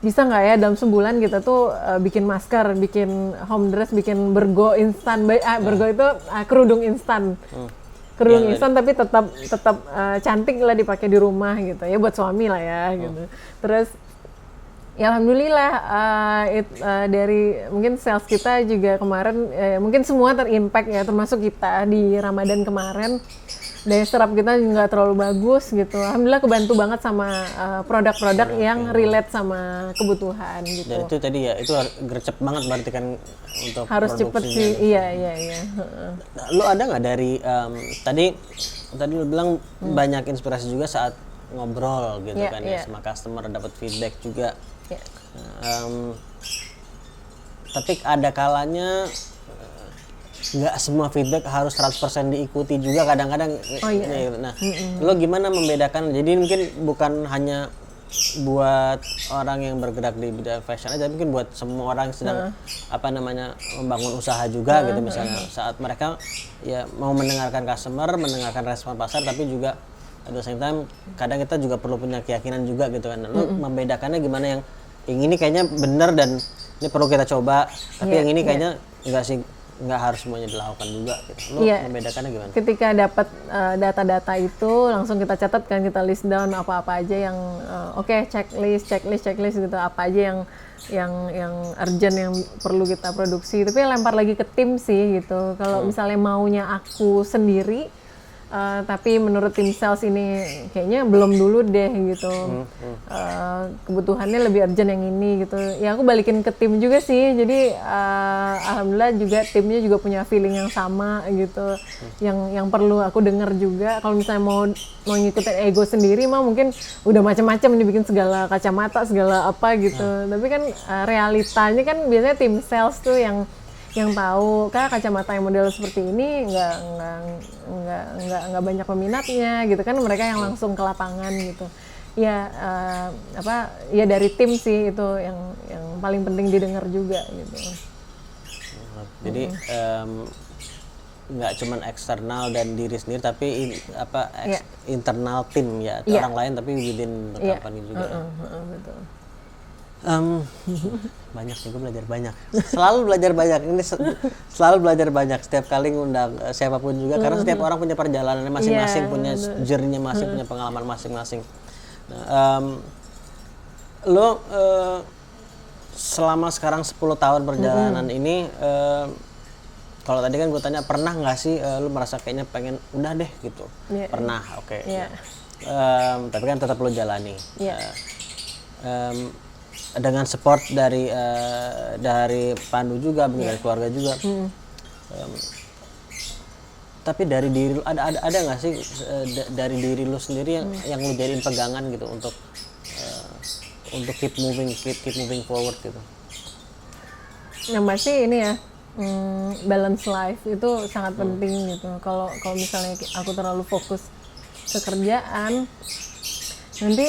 bisa nggak ya dalam sebulan kita tuh bikin masker, bikin home dress, bikin bergo instan. Bergo itu kerudung instan. Kerudung instan tapi tetap cantik lah dipakai di rumah gitu ya, buat suami lah ya gitu. Terus ya alhamdulillah dari mungkin sales kita juga kemarin mungkin semua terimpact ya, termasuk kita di Ramadan kemarin. Daya serap kita nggak terlalu bagus gitu. Alhamdulillah kebantu banget sama produk-produk yang relate sama kebutuhan gitu. Dan itu tadi ya, itu gercep banget berarti kan untuk harus cepet sih. Iya. Nah, lo ada nggak dari tadi lo bilang banyak inspirasi juga saat ngobrol gitu kan ya sama customer, dapat feedback juga. Tapi ada kalanya nggak semua feedback harus 100% diikuti juga kadang-kadang. Nah, lo gimana membedakan? Jadi mungkin bukan hanya buat orang yang bergerak di bidang fashion aja, mungkin buat semua orang yang sedang membangun usaha juga gitu, misalnya saat mereka ya mau mendengarkan customer, mendengarkan respon pasar, tapi juga at the same time kadang kita juga perlu punya keyakinan juga gitu kan. Lo membedakannya gimana, yang ini kayaknya benar dan ini perlu kita coba, tapi yang ini kayaknya nggak harus semuanya dilakukan juga gitu. Lo membedakannya gimana? Ketika dapat data-data itu langsung kita catat kan, kita list down apa-apa aja yang checklist gitu, apa aja yang urgent yang perlu kita produksi. Tapi lempar lagi ke tim sih gitu. Kalau misalnya maunya aku sendiri, tapi menurut tim sales ini kayaknya belum dulu deh gitu. Kebutuhannya lebih urgent yang ini gitu. Ya aku balikin ke tim juga sih. Jadi alhamdulillah juga timnya juga punya feeling yang sama gitu. Yang perlu aku dengar juga. Kalau misalnya mau ngikutin ego sendiri mah mungkin udah macam-macam dibikin segala kacamata, segala apa gitu. Tapi kan realitanya kan biasanya tim sales tuh yang tahu kacamata yang model seperti ini nggak banyak peminatnya gitu kan, mereka yang langsung ke lapangan gitu ya. Ya dari tim sih itu yang paling penting didengar juga gitu. Jadi nggak cuman eksternal dan diri sendiri, tapi internal tim ya, orang lain tapi within company juga. Betul. Banyak sih, gue belajar banyak, selalu belajar banyak, ini selalu belajar banyak setiap kali ngundang siapapun juga, karena setiap orang punya perjalanannya masing-masing, punya journey-nya masing, punya pengalaman masing-masing. Lo selama sekarang 10 tahun perjalanan ini, kalau tadi kan gue tanya pernah nggak sih lo merasa kayaknya pengen udah deh gitu? Pernah, oke. Tapi kan tetap lo jalani. Dengan support dari Pandu juga, dari keluarga juga. Tapi dari diri lo ada nggak sih dari diri lo sendiri yang lo jadiin pegangan gitu untuk keep moving forward gitu? Yang pasti ini ya, balance life itu sangat penting gitu. Kalau misalnya aku terlalu fokus ke kerjaan, nanti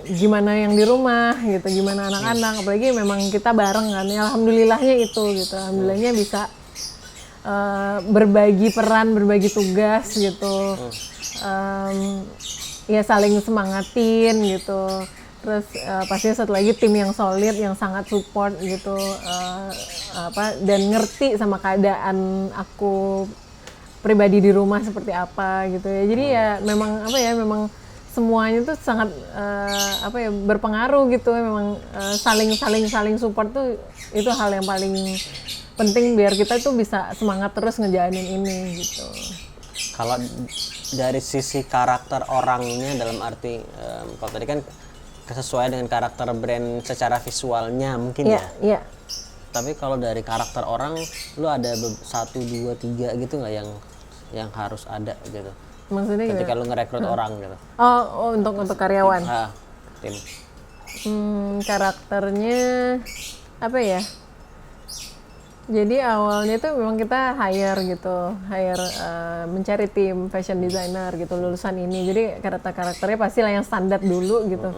gimana yang di rumah gitu, gimana anak-anak, apalagi memang kita bareng kan ya, alhamdulillahnya itu gitu, alhamdulillahnya bisa berbagi peran, berbagi tugas gitu, ya saling semangatin gitu. Terus pastinya satu lagi tim yang solid, yang sangat support gitu, dan ngerti sama keadaan aku pribadi di rumah seperti apa gitu ya. Jadi ya memang semuanya tuh sangat berpengaruh gitu. Memang saling support tuh itu hal yang paling penting biar kita tuh bisa semangat terus ngejalanin ini gitu. Kalau dari sisi karakter orangnya dalam arti kalau tadi kan sesuai dengan karakter brand secara visualnya mungkin ya. Iya. Tapi kalau dari karakter orang, lu ada 1, 2, 3 gitu nggak yang harus ada gitu? Maksudnya ketika gimana? lu ngerekrut orang gitu? Oh untuk karyawan. Tim. Karakternya apa ya? Jadi awalnya tuh memang kita hire mencari tim fashion designer gitu lulusan ini. Jadi karakternya pasti lah yang standar dulu gitu.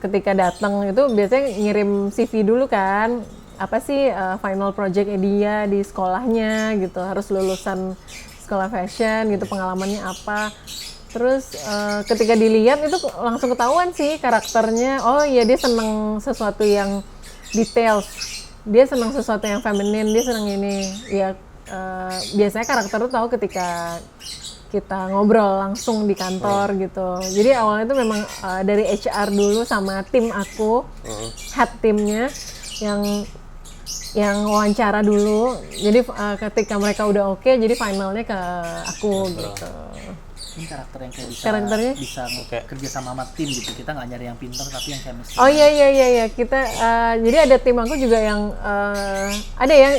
Ketika datang itu biasanya ngirim CV dulu kan. Apa sih final projectnya dia di sekolahnya gitu. Harus lulusan sekolah fashion gitu, pengalamannya apa. Terus ketika dilihat itu langsung ketahuan sih karakternya. Oh iya dia seneng sesuatu yang details. Dia senang sesuatu yang feminin, dia senang ini. Ya biasanya karakter tuh tahu ketika kita ngobrol langsung di kantor gitu. Jadi awalnya itu memang dari HR dulu sama tim aku, head timnya yang wawancara dulu. Jadi ketika mereka udah oke, jadi finalnya ke aku gitu. Ini karakter yang kayak Karakternya? bisa kerja sama tim gitu. Kita nggak nyari yang pintar tapi yang chemistry. Oh iya. Kita jadi ada tim aku juga yang ada yang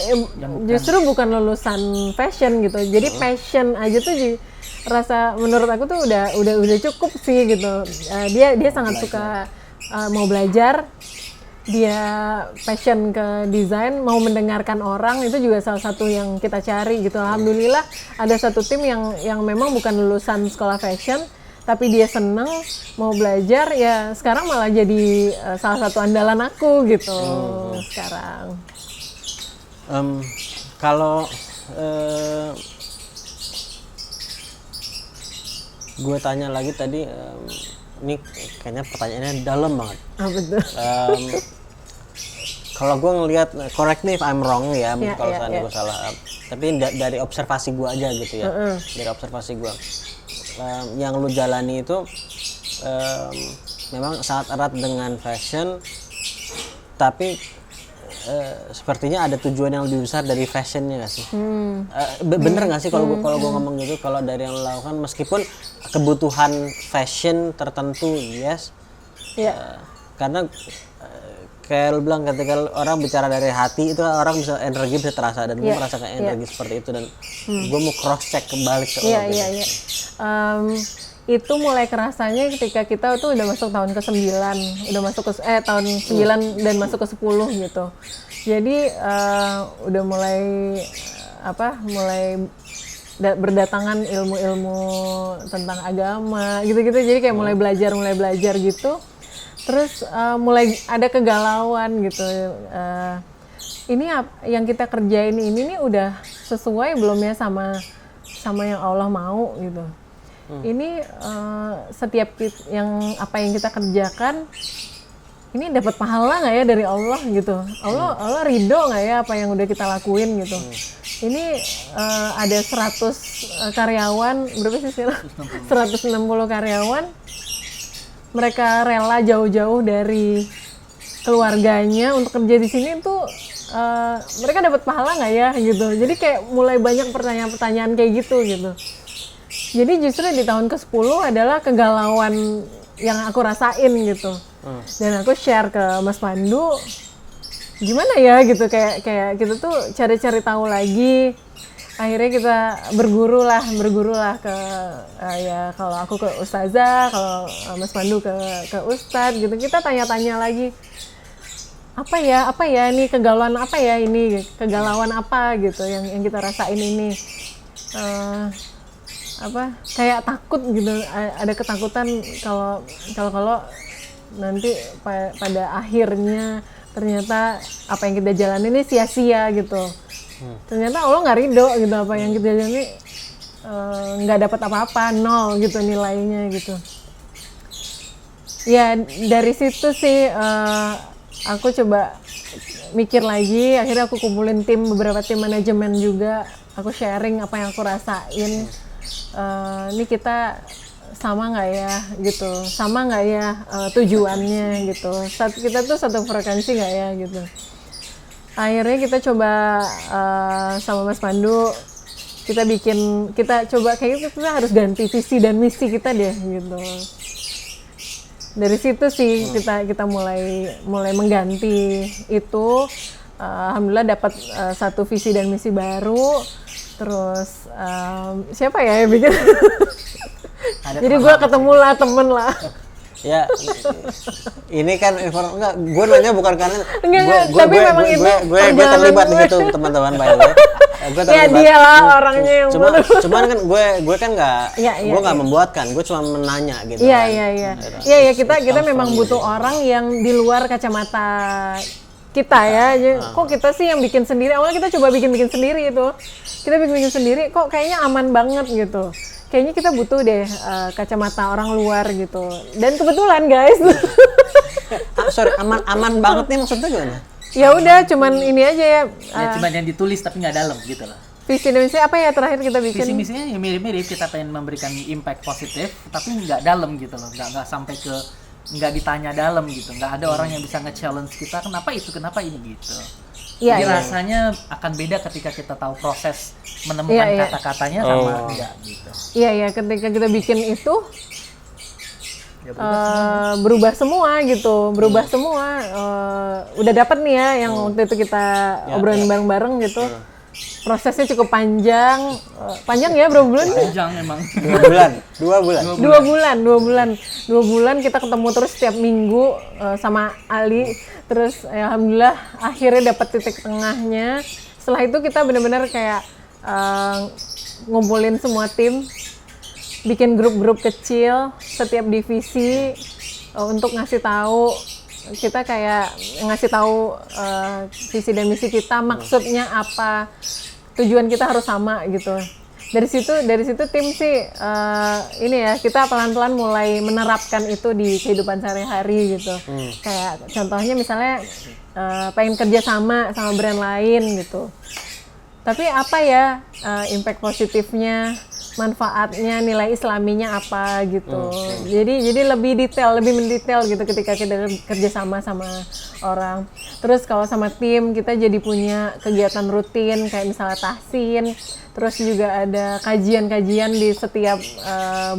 justru bukan lulusan fashion gitu. Jadi passion aja tuh rasa menurut aku tuh udah cukup sih gitu. Dia sangat suka mau belajar. Dia passion ke desain, mau mendengarkan orang, itu juga salah satu yang kita cari gitu. Alhamdulillah ada satu tim yang memang bukan lulusan sekolah fashion, tapi dia seneng mau belajar, ya sekarang malah jadi salah satu andalan aku gitu sekarang. Kalau gue tanya lagi tadi, ini kayaknya pertanyaannya dalam banget. Betul. Kalau gue ngelihat, correct me if I'm wrong ya, kalau seandainya gue salah. Tapi dari observasi gue aja gitu ya, dari observasi gue, yang lu jalani itu memang sangat erat dengan fashion, tapi sepertinya ada tujuan yang lebih besar dari fashionnya nggak sih? Bener nggak sih kalau gue ngomong gitu? Kalau dari yang lo lakukan, meskipun kebutuhan fashion tertentu, yes, karena kayak lu bilang ketika orang bicara dari hati itu orang bisa energi bisa terasa, dan gue merasakan energi seperti itu, dan gue mau cross check kembali ke lo. Iya. Itu mulai kerasanya ketika kita tuh udah masuk tahun ke-9, udah masuk ke tahun 9 dan masuk ke 10 gitu. Jadi udah mulai berdatangan ilmu-ilmu tentang agama gitu-gitu. Jadi kayak mulai belajar gitu. Terus mulai ada kegalauan gitu. Ini yang kita kerjain ini nih udah sesuai belum ya sama yang Allah mau gitu. Ini setiap apa yang kita kerjakan ini dapat pahala nggak ya dari Allah gitu. Allah ridho nggak ya apa yang udah kita lakuin gitu. Ini ada 100 karyawan, berapa sih sekarang? 160 karyawan. Mereka rela jauh-jauh dari keluarganya untuk kerja di sini tuh mereka dapat pahala nggak ya gitu. Jadi kayak mulai banyak pertanyaan-pertanyaan kayak gitu. Jadi justru di tahun ke-10 adalah kegalauan yang aku rasain gitu. Dan aku share ke Mas Pandu, gimana ya gitu, kayak kita tuh cari-cari tahu lagi. Akhirnya kita berguru lah ke kalau aku ke ustazah, kalau Mas Pandu ke ustadz gitu. Kita tanya-tanya lagi, apa ya ini kegalauan apa ya ini, kegalauan apa gitu yang kita rasain ini. Kayak takut gitu, ada ketakutan kalau nanti pada akhirnya ternyata apa yang kita jalani ini sia-sia gitu. Ternyata Allah nggak ridho gitu, apa yang kita jalani nggak dapat apa-apa, 0 gitu nilainya gitu. Ya dari situ sih aku coba mikir lagi, akhirnya aku kumpulin beberapa tim manajemen juga, aku sharing apa yang aku rasain. Ini kita sama nggak ya gitu, sama nggak ya tujuannya gitu, kita tuh satu frekuensi nggak ya gitu. Akhirnya kita coba sama Mas Pandu, kita coba kayak kita harus ganti visi dan misi kita deh gitu. Dari situ sih kita mulai mengganti itu. Alhamdulillah dapat satu visi dan misi baru. Terus siapa ya yang bikin? Jadi gue ketemu lah temen lah. Ya, ini kan enggak, gue nanya bukan karena tapi memang itu gue terlibat di situ teman-teman, by the way. Gue terlibat. Ya dia lah orangnya yang cuman kan gue kan gue nggak membuatkan, gue cuma menanya gitu. Iya, kita memang butuh orang yang di luar kacamata kita ya. Kok kita sih yang bikin sendiri, awalnya kita coba bikin sendiri itu. Kita bikin sendiri kok kayaknya aman banget gitu. Kayaknya kita butuh deh kacamata orang luar gitu. Dan kebetulan guys. Sorry, aman banget nih maksudnya gimana? Ya udah, cuman ini aja ya. Cuman yang ditulis tapi nggak dalam gitu loh. Visi misi apa ya terakhir kita bikin? Visi misinya ya mirip-mirip, kita pengen memberikan impact positif tapi nggak dalam gitu loh, nggak sampai ke nggak ditanya dalam gitu, nggak ada orang yang bisa nge-challenge kita kenapa ini gitu. Jadi rasanya akan beda ketika kita tahu proses menemukan kata-katanya sama enggak gitu. Iya, ketika kita bikin itu berubah semua gitu, semua. Udah dapat nih ya yang waktu itu kita obrolin bareng-bareng gitu. Prosesnya cukup panjang ya, berapa bulan? Panjang emang. 2 bulan kita ketemu terus setiap minggu sama Ali. Terus alhamdulillah akhirnya dapat titik tengahnya. Setelah itu kita benar-benar kayak ngumpulin semua tim, bikin grup-grup kecil setiap divisi untuk ngasih tahu, kita kayak ngasih tahu visi dan misi kita, maksudnya apa, tujuan kita harus sama gitu. Dari situ tim sih ini ya, kita pelan-pelan mulai menerapkan itu di kehidupan sehari-hari gitu. Kayak contohnya misalnya pengen kerja sama brand lain gitu. Tapi apa ya impact positifnya, manfaatnya, nilai islaminya apa gitu. Jadi lebih mendetail gitu ketika kita kerja sama orang. Terus kalau sama tim kita jadi punya kegiatan rutin kayak misalnya tahsin. Terus juga ada kajian-kajian di setiap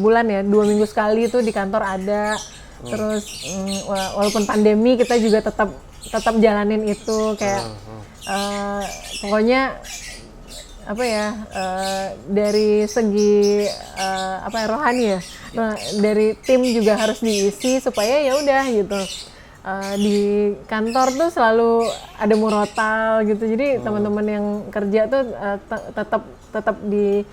bulan ya, 2 minggu sekali itu di kantor ada. Terus walaupun pandemi kita juga tetap jalanin itu kayak pokoknya apa ya, dari segi rohani ya, dari tim juga harus diisi supaya ya udah gitu. Di kantor tuh selalu ada murotal gitu, jadi teman-teman yang kerja tuh tetap di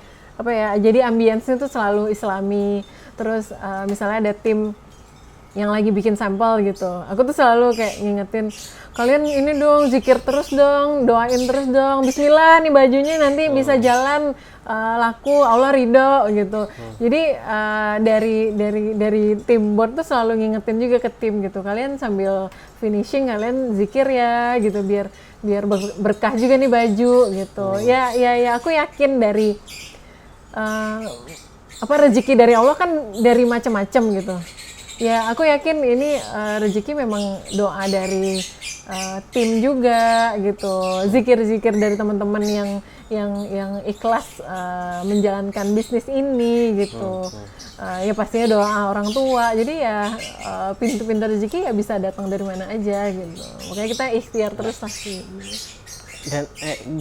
jadi ambience-nya tuh selalu islami. Terus misalnya ada tim yang lagi bikin sampel gitu, aku tuh selalu kayak ngingetin, kalian ini dong zikir terus dong, doain terus dong, bismillah nih bajunya nanti bisa jalan laku, Allah ridho gitu. Jadi dari tim board tuh selalu ngingetin juga ke tim gitu, kalian sambil finishing kalian zikir ya gitu, biar berkah juga nih baju gitu. Ya aku yakin dari rezeki dari Allah kan dari macam-macam gitu. Ya aku yakin ini rezeki memang doa dari tim juga gitu, zikir-zikir dari teman-teman yang ikhlas menjalankan bisnis ini gitu. Ya pastinya doa orang tua, jadi ya pintu-pintu rezeki ya bisa datang dari mana aja gitu. Makanya kita ikhtiar terus pasti. Dan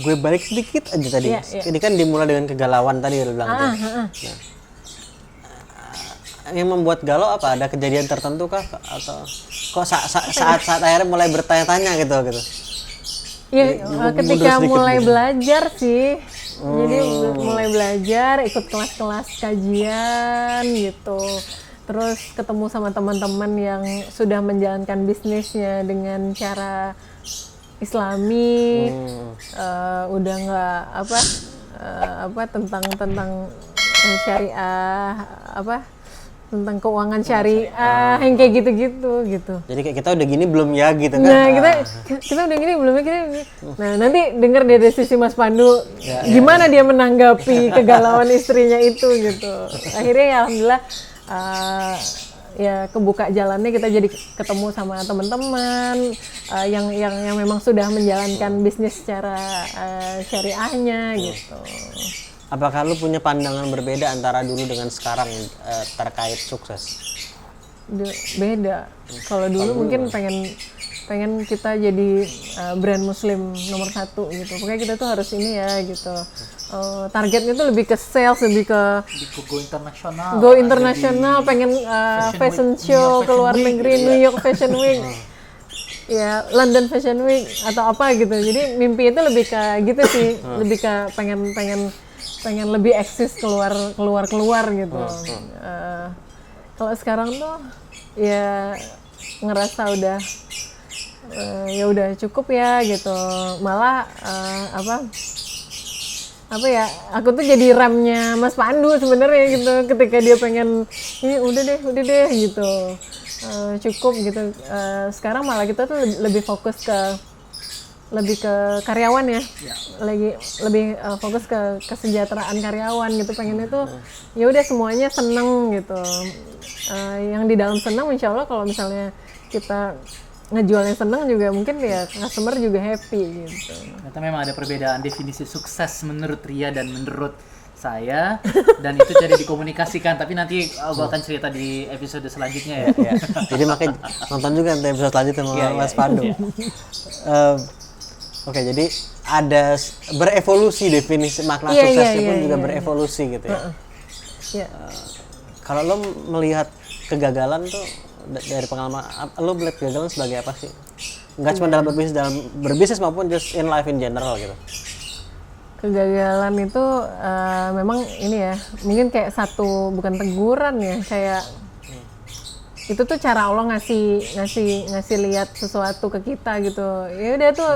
gue balik sedikit aja tadi. Ini kan dimulai dengan kegalauan tadi lu bilang. Yang membuat galau apa? Ada kejadian tertentu kah? Atau kok saat akhirnya mulai bertanya-tanya gitu? Iya, ketika mulai belajar sih. Jadi mulai belajar, ikut kelas-kelas kajian gitu. Terus ketemu sama teman-teman yang sudah menjalankan bisnisnya dengan cara Islami, udah nggak tentang syariah tentang keuangan syariah, yang kayak gitu-gitu gitu. Jadi kayak kita udah gini belum ya gitu kan? Nah, kita udah gini belum ya gini. Nah, nanti denger dari sisi Mas Pandu gimana dia menanggapi kegalauan istrinya itu gitu. Akhirnya ya alhamdulillah ya kebuka jalannya, kita jadi ketemu sama teman-teman yang memang sudah menjalankan bisnis secara syariahnya gitu. Apakah lu punya pandangan berbeda antara dulu dengan sekarang terkait sukses? Beda. Kalau dulu mungkin pengen kita jadi brand muslim nomor 1 gitu. Pokoknya kita tuh harus ini ya gitu. Targetnya tuh lebih ke sales, lebih ke go internasional, pengen fashion show ke luar negeri, New York Fashion Week. Ya, London Fashion Week atau apa gitu. Jadi mimpi itu lebih ke gitu sih, lebih ke pengen lebih eksis keluar gitu. Kalau sekarang tuh ya ngerasa udah ya udah cukup ya gitu. Malah apa ya, aku tuh jadi remnya Mas Pandu sebenarnya gitu, ketika dia pengen ini udah deh gitu. Cukup gitu. Sekarang malah kita tuh lebih fokus ke karyawan ya, lebih fokus ke kesejahteraan karyawan gitu. Pengennya tuh ya udah semuanya seneng gitu. Yang di dalam seneng, insya Allah kalau misalnya kita ngejualnya seneng juga, mungkin ya customer juga happy gitu. Ternyata memang ada perbedaan definisi sukses menurut Ria dan menurut saya, dan itu jadi dikomunikasikan. Tapi nanti gue akan cerita di episode selanjutnya ya. Jadi makanya nonton juga nanti episode selanjutnya sama Mas Pandu. Oke, jadi ada berevolusi definisi makna suksesnya pun juga berevolusi gitu ya. Kalau lo melihat kegagalan tuh dari pengalaman, lo melihat kegagalan sebagai apa sih? Nggak cuma dalam berbisnis maupun just in life in general gitu. Kegagalan itu memang ini ya, mungkin kayak bukan teguran ya, kayak itu tuh cara Allah ngasih lihat sesuatu ke kita gitu. Ya udah tuh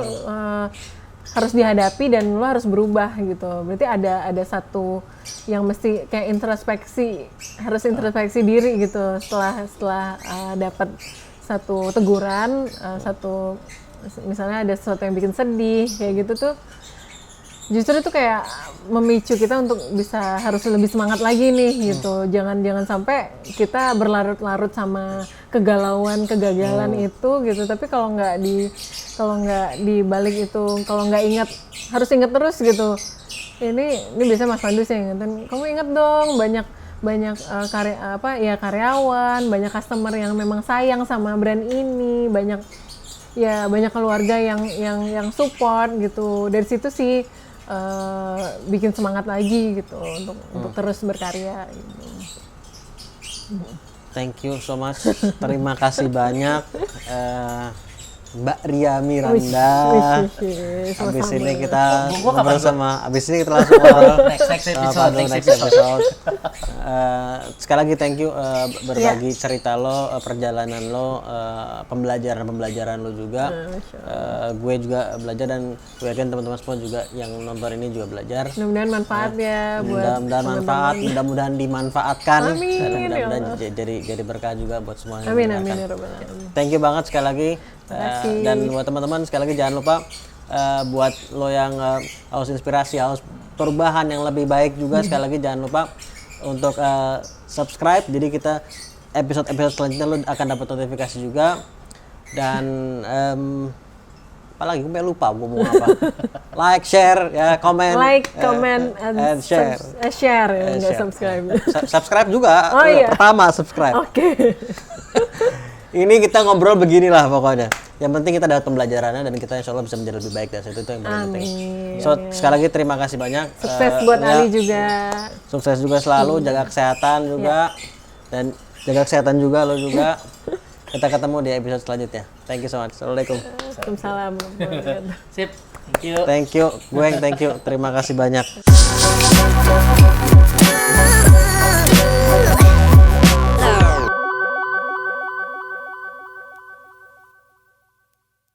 harus dihadapi dan lo harus berubah gitu. Berarti ada satu yang mesti kayak harus introspeksi diri gitu. Setelah dapat satu teguran, misalnya ada sesuatu yang bikin sedih kayak gitu tuh, justru itu kayak memicu kita untuk harus lebih semangat lagi nih gitu. Jangan sampai kita berlarut-larut sama kegagalan itu gitu. Tapi kalau nggak di balik itu, kalau nggak harus ingat terus gitu. Ini biasanya Mas Pandu sih ingetin, kamu ingat dong banyak karyawan, banyak customer yang memang sayang sama brand ini, banyak keluarga yang support gitu. Dari situ sih bikin semangat lagi gitu untuk terus berkarya gitu. Thank you so much. Terima kasih banyak Mbak Ria Miranda. Habis ini kita ngobrol habis ini kita langsung ngobrol next episode. Sekali lagi thank you berbagi cerita lo, perjalanan lo, pembelajaran lo juga. Gue juga belajar, dan gue yakin teman-teman semua juga yang nonton ini juga belajar. Mudah-mudahan manfaat ya buat mudah-mudahan dimanfaatkan. Amin. Mudah-mudahan jadi berkah juga buat semuanya. Amin ya rabbal alamin. Thank you banget sekali lagi. Dan buat teman-teman sekali lagi jangan lupa buat lo yang haus inspirasi, haus perubahan yang lebih baik juga, sekali lagi jangan lupa untuk subscribe. Jadi kita episode selanjutnya lo akan dapat notifikasi juga. Dan apalagi gue lupa gue mau apa. Like, share, ya, comment, and share. Enggak subscribe. Subscribe juga. Pertama subscribe. Oke. Ini kita ngobrol beginilah pokoknya. Yang penting kita dapat pembelajarannya dan kita insya Allah bisa menjadi lebih baik dari itu yang paling penting. Sekali lagi terima kasih banyak. Sukses buat Ali juga. Sukses juga selalu, jaga kesehatan juga. Dan jaga kesehatan juga lo juga. Kita ketemu di episode selanjutnya. Thank you so much. Assalamualaikum. Waalaikumsalam. Sip. Thank you. Thank you. Gue yang thank you. Terima kasih banyak.